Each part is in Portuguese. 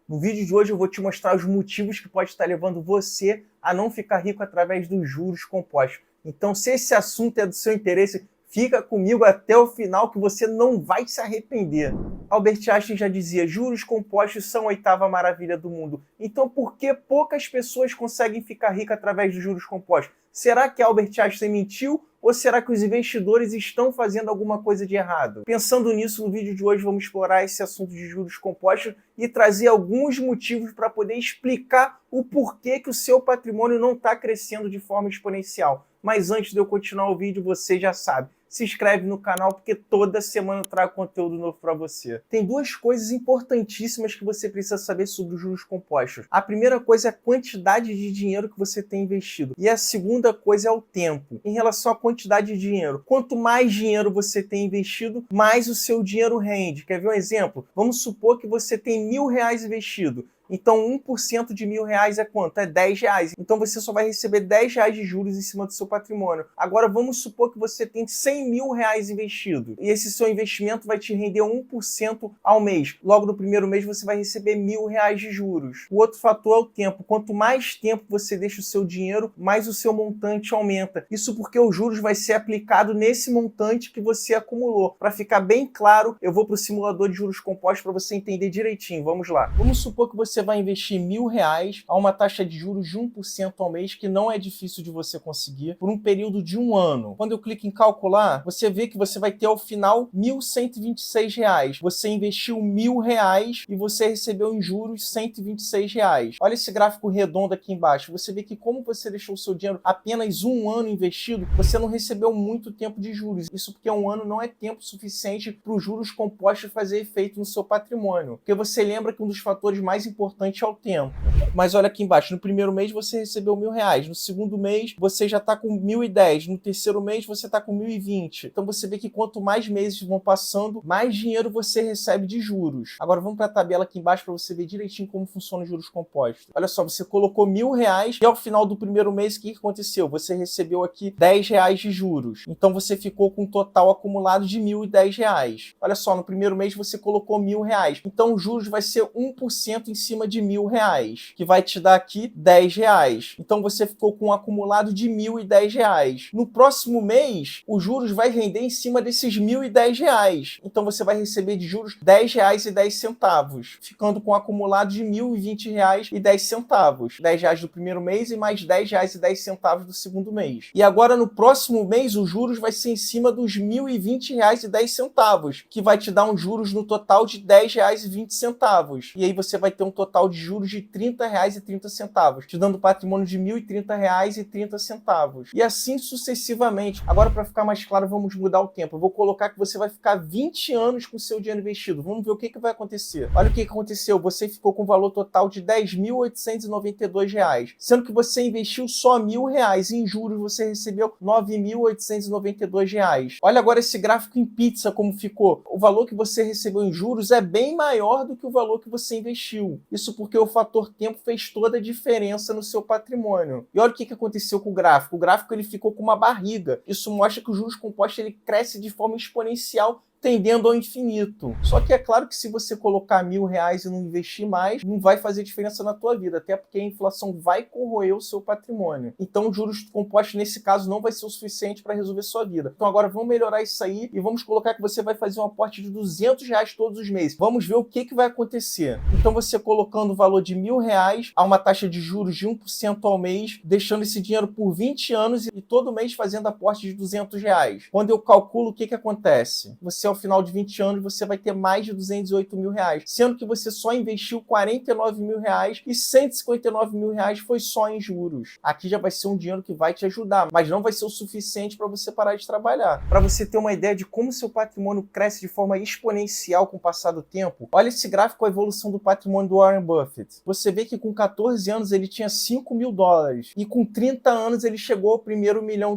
No vídeo de hoje eu vou te mostrar os motivos que pode estar levando você a não ficar rico através dos juros compostos. Então, se esse assunto é do seu interesse, fica comigo até o final que você não vai se arrepender. Albert Einstein já dizia, juros compostos são a oitava maravilha do mundo. Então, por que poucas pessoas conseguem ficar ricas através dos juros compostos? Será que Albert Einstein mentiu? Ou será que os investidores estão fazendo alguma coisa de errado? Pensando nisso, no vídeo de hoje vamos explorar esse assunto de juros compostos e trazer alguns motivos para poder explicar o porquê que o seu patrimônio não está crescendo de forma exponencial. Mas antes de eu continuar o vídeo, você já sabe, se inscreve no canal porque toda semana eu trago conteúdo novo para você. Tem duas coisas importantíssimas que você precisa saber sobre os juros compostos. A primeira coisa é a quantidade de dinheiro que você tem investido. E a segunda coisa é o tempo. Em relação à quantidade de dinheiro, quanto mais dinheiro você tem investido, mais o seu dinheiro rende. Quer ver um exemplo? Vamos supor que você tem R$1.000 investido. Então 1% de R$1.000 é quanto? É R$10. Então você só vai receber R$10 de juros em cima do seu patrimônio. Agora vamos supor que você tem R$100.000 investido. E esse seu investimento vai te render 1% ao mês. Logo no primeiro mês você vai receber R$1.000 de juros. O outro fator é o tempo. Quanto mais tempo você deixa o seu dinheiro, mais o seu montante aumenta. Isso porque os juros vai ser aplicado nesse montante que você acumulou. Para ficar bem claro, eu vou para o simulador de juros compostos para você entender direitinho. Vamos lá. Vamos supor que você vai investir R$1.000 a uma taxa de juros de 1% ao mês, que não é difícil de você conseguir, por um período de 1 ano. Quando eu clico em calcular, você vê que você vai ter ao final R$1.126. Você investiu R$1.000 e você recebeu em juros R$126. Olha esse gráfico redondo aqui embaixo. Você vê que como você deixou o seu dinheiro apenas 1 ano investido, você não recebeu muito tempo de juros. Isso porque 1 ano não é tempo suficiente para os juros compostos fazer efeito no seu patrimônio. Porque você lembra que um dos fatores mais importante é o tempo. Mas olha aqui embaixo, no primeiro mês você recebeu R$1.000, no segundo mês você já está com 1.010, no terceiro mês você está com 1.020. Então você vê que quanto mais meses vão passando, mais dinheiro você recebe de juros. Agora vamos para a tabela aqui embaixo para você ver direitinho como funciona os juros compostos. Olha só, você colocou R$1.000 e ao final do primeiro mês o que aconteceu? Você recebeu aqui R$10 de juros. Então você ficou com um total acumulado de R$1.010. Olha só, no primeiro mês você colocou R$1.000. Então os juros vai ser 1% em cima de R$1.000, que vai te dar aqui R$10. Então você ficou com um acumulado de R$1.010. No próximo mês, os juros vai render em cima desses R$1.010. Então você vai receber de juros R$10,10, ficando com um acumulado de R$1.020,10. R$10 do primeiro mês e mais R$10,10 do segundo mês. E agora no próximo mês, os juros vai ser em cima dos R$1.020,10, que vai te dar um juros no total de R$10,20. E aí você vai ter um total de juros de R$30,30, te dando patrimônio de R$1.030,30. E assim sucessivamente. Agora, para ficar mais claro, vamos mudar o tempo. Eu vou colocar que você vai ficar 20 anos com o seu dinheiro investido. Vamos ver o que vai acontecer. Olha o que aconteceu. Você ficou com um valor total de R$10.892, sendo que você investiu só R$1.000. Em juros, você recebeu R$9.892. Olha agora esse gráfico em pizza como ficou. O valor que você recebeu em juros é bem maior do que o valor que você investiu. Isso porque o fator tempo fez toda a diferença no seu patrimônio. E olha o que aconteceu com o gráfico. O gráfico ele ficou com uma barriga. Isso mostra que os juros compostos ele cresce de forma exponencial, tendendo ao infinito. Só que é claro que se você colocar R$1.000 e não investir mais, não vai fazer diferença na tua vida, até porque a inflação vai corroer o seu patrimônio. Então, os juros compostos, nesse caso, não vai ser o suficiente para resolver sua vida. Então, agora vamos melhorar isso aí e vamos colocar que você vai fazer um aporte de R$200 todos os meses. Vamos ver o que vai acontecer. Então, você colocando o valor de R$1.000 a uma taxa de juros de 1% ao mês, deixando esse dinheiro por 20 anos e todo mês fazendo aporte de R$200. Quando eu calculo, o que acontece? Você ao final de 20 anos, você vai ter mais de R$208.000, sendo que você só investiu R$49.000 e R$159.000 foi só em juros. Aqui já vai ser um dinheiro que vai te ajudar, mas não vai ser o suficiente para você parar de trabalhar. Para você ter uma ideia de como seu patrimônio cresce de forma exponencial com o passar do tempo, olha esse gráfico, a evolução do patrimônio do Warren Buffett. Você vê que com 14 anos ele tinha $5.000 e com 30 anos ele chegou ao primeiro $1 milhão.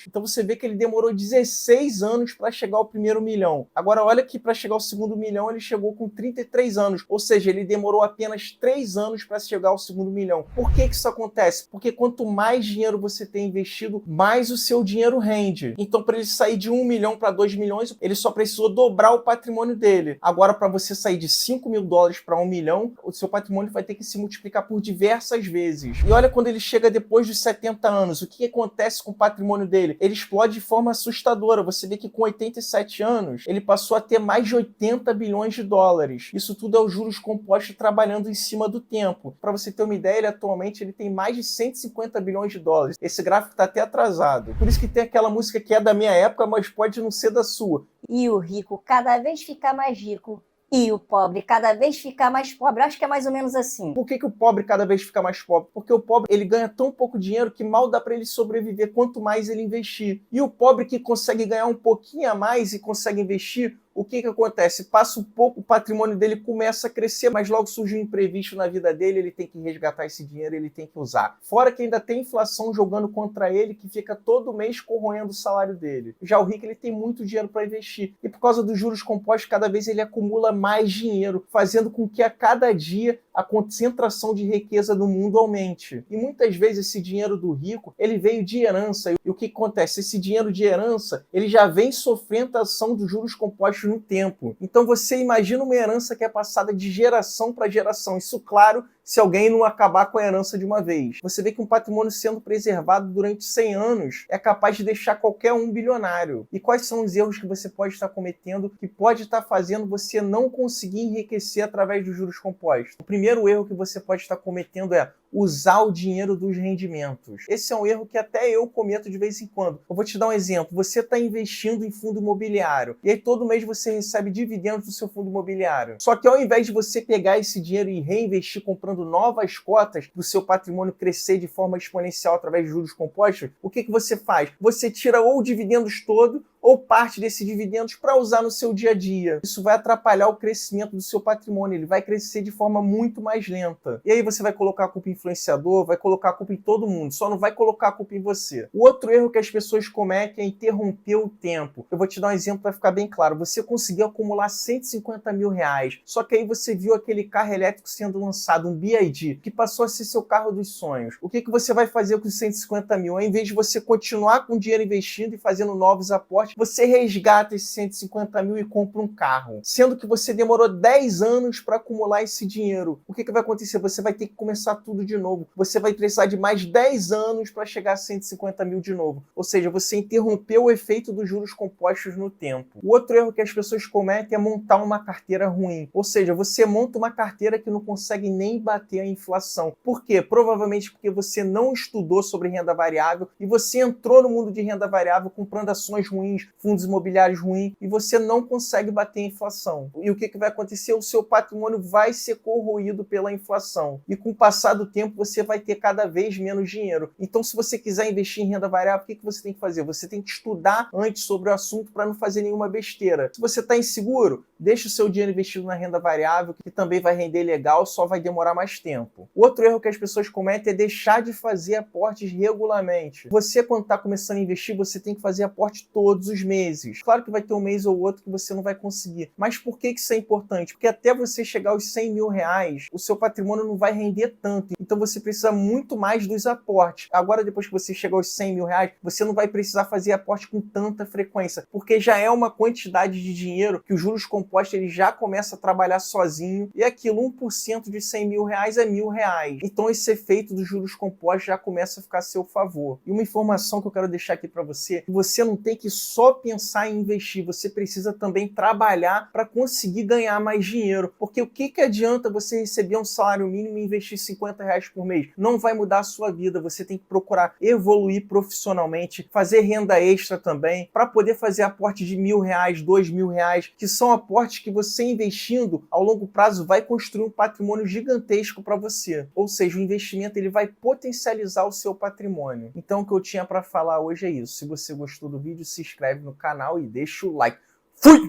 Então você vê que ele demorou 16 anos para chegar ao primeiro $1 milhão. milhão. Agora olha que para chegar ao segundo milhão ele chegou com 33 anos, ou seja, ele demorou apenas 3 anos para chegar ao segundo milhão. Por que isso acontece? Porque quanto mais dinheiro você tem investido, mais o seu dinheiro rende. Então para ele sair de 1 milhão para 2 milhões, ele só precisou dobrar o patrimônio dele. Agora para você sair de 5 mil dólares para 1 milhão, o seu patrimônio vai ter que se multiplicar por diversas vezes. E olha quando ele chega depois dos 70 anos, o que acontece com o patrimônio dele? Ele explode de forma assustadora. Você vê que com 87 anos, ele passou a ter mais de 80 bilhões de dólares. Isso tudo é os juros compostos trabalhando em cima do tempo. Para você ter uma ideia, ele atualmente tem mais de 150 bilhões de dólares. Esse gráfico está até atrasado. Por isso que tem aquela música que é da minha época, mas pode não ser da sua. E o rico cada vez fica mais rico. E o pobre cada vez fica mais pobre. Acho que é mais ou menos assim. Por que o pobre cada vez fica mais pobre? Porque o pobre ele ganha tão pouco dinheiro que mal dá para ele sobreviver quanto mais ele investir. E o pobre que consegue ganhar um pouquinho a mais e consegue investir, o que acontece? Passa um pouco, o patrimônio dele começa a crescer, mas logo surge um imprevisto na vida dele, ele tem que resgatar esse dinheiro, ele tem que usar. Fora que ainda tem inflação jogando contra ele, que fica todo mês corroendo o salário dele. Já o rico, ele tem muito dinheiro para investir. E por causa dos juros compostos, cada vez ele acumula mais dinheiro, fazendo com que a cada dia a concentração de riqueza do mundo aumente. E muitas vezes esse dinheiro do rico, ele veio de herança. E o que acontece? Esse dinheiro de herança, ele já vem sofrendo a ação dos juros compostos no tempo. Então você imagina uma herança que é passada de geração para geração. Isso, claro, se alguém não acabar com a herança de uma vez. Você vê que um patrimônio sendo preservado durante 100 anos é capaz de deixar qualquer um bilionário. E quais são os erros que você pode estar cometendo que pode estar fazendo você não conseguir enriquecer através dos juros compostos? O primeiro erro que você pode estar cometendo é usar o dinheiro dos rendimentos. Esse é um erro que até eu cometo de vez em quando. Eu vou te dar um exemplo. Você está investindo em fundo imobiliário e aí todo mês você recebe dividendos do seu fundo imobiliário. Só que ao invés de você pegar esse dinheiro e reinvestir comprando novas cotas para o seu patrimônio crescer de forma exponencial através de juros compostos, o que você faz? Você tira ou o dividendos todo ou parte desses dividendos para usar no seu dia a dia. Isso vai atrapalhar o crescimento do seu patrimônio, ele vai crescer de forma muito mais lenta. E aí você vai colocar a culpa em influenciador, vai colocar a culpa em todo mundo, só não vai colocar a culpa em você. O outro erro que as pessoas cometem é interromper o tempo. Eu vou te dar um exemplo para ficar bem claro. Você conseguiu acumular 150 mil reais, só que aí você viu aquele carro elétrico sendo lançado, um BYD, que passou a ser seu carro dos sonhos. O que você vai fazer com os 150 mil? Ao invés de você continuar com o dinheiro investindo e fazendo novos aportes, você resgata esses 150 mil e compra um carro. Sendo que você demorou 10 anos para acumular esse dinheiro. O que vai acontecer? Você vai ter que começar tudo de novo. Você vai precisar de mais 10 anos para chegar a 150 mil de novo. Ou seja, você interrompeu o efeito dos juros compostos no tempo. O outro erro que as pessoas cometem é montar uma carteira ruim. Ou seja, você monta uma carteira que não consegue nem bater a inflação. Por quê? Provavelmente porque você não estudou sobre renda variável e você entrou no mundo de renda variável comprando ações ruins, fundos imobiliários ruins, e você não consegue bater a inflação. E o que vai acontecer? O seu patrimônio vai ser corroído pela inflação. E com o passar do tempo, você vai ter cada vez menos dinheiro. Então, se você quiser investir em renda variável, o que você tem que fazer? Você tem que estudar antes sobre o assunto para não fazer nenhuma besteira. Se você está inseguro, deixa o seu dinheiro investido na renda variável, que também vai render legal, só vai demorar mais tempo. O outro erro que as pessoas cometem é deixar de fazer aportes regularmente. Você, quando está começando a investir, você tem que fazer aporte todos os meses. Claro que vai ter um mês ou outro que você não vai conseguir. Mas por que isso é importante? Porque até você chegar aos 100 mil reais, o seu patrimônio não vai render tanto. Então você precisa muito mais dos aportes. Agora, depois que você chegar aos 100 mil reais, você não vai precisar fazer aporte com tanta frequência, porque já é uma quantidade de dinheiro que os juros compostos ele já começa a trabalhar sozinho, e aquilo, 1% de 100 mil reais é R$1.000. Então esse efeito dos juros compostos já começa a ficar a seu favor. E uma informação que eu quero deixar aqui para você, que você não tem que só pensar em investir, você precisa também trabalhar para conseguir ganhar mais dinheiro, porque o que adianta você receber um salário mínimo e investir 50 reais por mês? Não vai mudar a sua vida, você tem que procurar evoluir profissionalmente, fazer renda extra também, para poder fazer aporte de R$1.000, R$2.000, que são aportes que você investindo ao longo prazo vai construir um patrimônio gigantesco para você. Ou seja, o investimento ele vai potencializar o seu patrimônio. Então o que eu tinha para falar hoje é isso. Se você gostou do vídeo, se inscreve no canal e deixa o like. Fui!